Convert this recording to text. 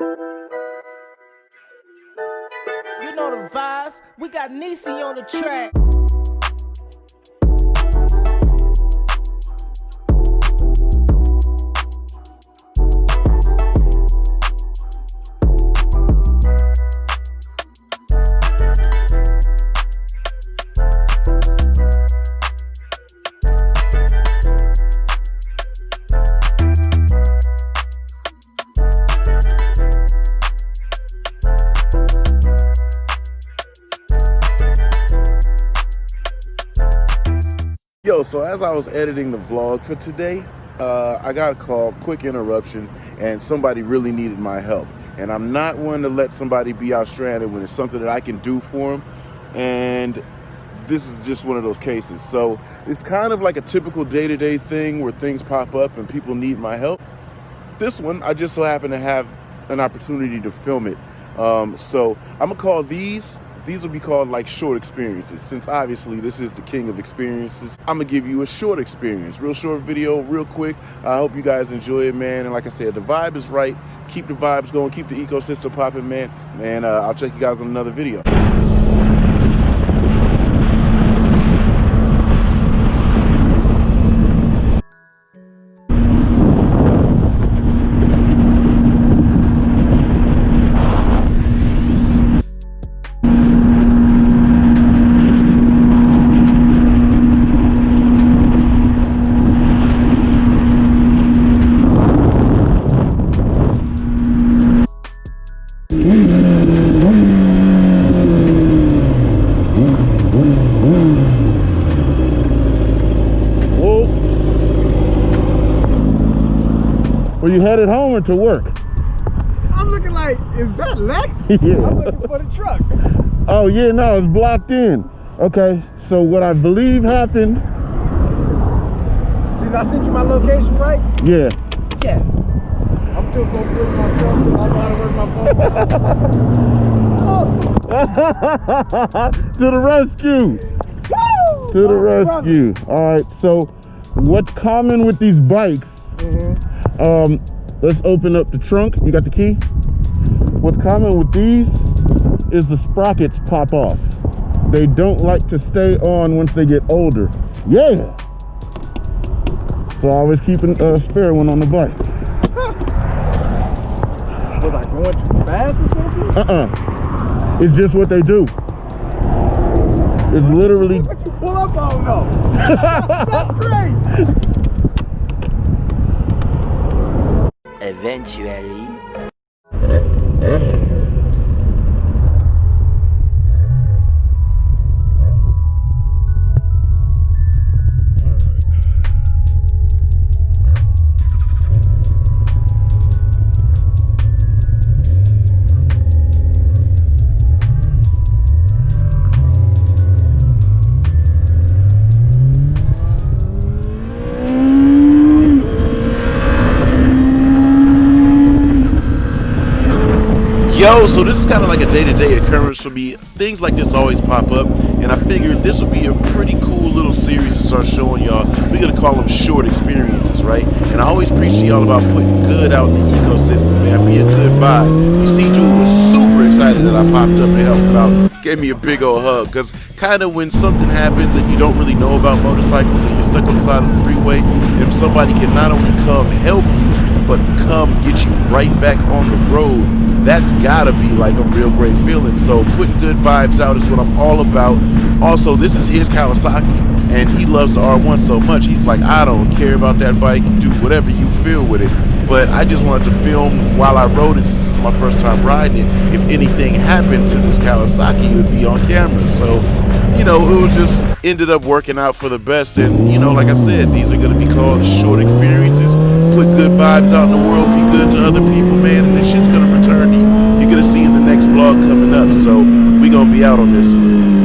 You know the vibes. We got Nisi on the track. Yo, so as I was editing the vlog for today, I got a call, quick interruption, and somebody really needed my help. And I'm not one to let somebody be out stranded when it's something that I can do for them. And this is just one of those cases. So it's kind of like a typical day-to-day thing where things pop up and people need my help. This one, I just so happen to have an opportunity to film it. So I'm gonna call these will be called like short experiences. Since obviously this is the king of experiences, I'm gonna give you a short experience, real short video, real quick. I hope you guys enjoy it, man. And like I said, the vibe is right. Keep the vibes going, keep the ecosystem popping, man. And I'll check you guys on another video. Were you headed home or to work? I'm looking like, is that Lex? Yeah. I'm looking for the truck. Oh yeah, no, it's blocked in. Okay, so what I believe happened. Did I send you my location right? Yeah. Yes. I'm still going to put myself because I know how to work my phone. To the rescue. Woo! To the rescue. All right, so what's common with these bikes? Let's open up the trunk. You got the key? What's common with these is the sprockets pop off. They don't like to stay on once they get older. Yeah. So I always keep a spare one on the bike. Was I going too fast or something? It's just what they do. It's literally. What you pull up on though? That's crazy. Eventually. Yo, so this is kind of like a day-to-day occurrence for me. Things like this always pop up, and I figured this would be a pretty cool little series to start showing y'all. We're gonna call them short experiences, right? And I always preach to y'all about putting good out in the ecosystem, man. Be a good vibe. You see, Jude was super excited that I popped up to help him out. Gave me a big old hug, because kind of when something happens and you don't really know about motorcycles and you're stuck on the side of the freeway, if somebody can not only come help you, but come get you right back on the road, that's gotta be like a real great feeling. So putting good vibes out is what I'm all about. Also, this is his Kawasaki, and he loves the R1 so much, he's like, I don't care about that bike, do whatever you feel with it. But I just wanted to film while I rode it, since this is my first time riding it. If anything happened to this Kawasaki, it would be on camera. So, you know, it was just ended up working out for the best. And, you know, like I said, these are gonna be called short experiences. Put good vibes out in the world, be good to other people, man, and this shit's gonna return to you. You're gonna see in the next vlog coming up. So we gonna be out on this one.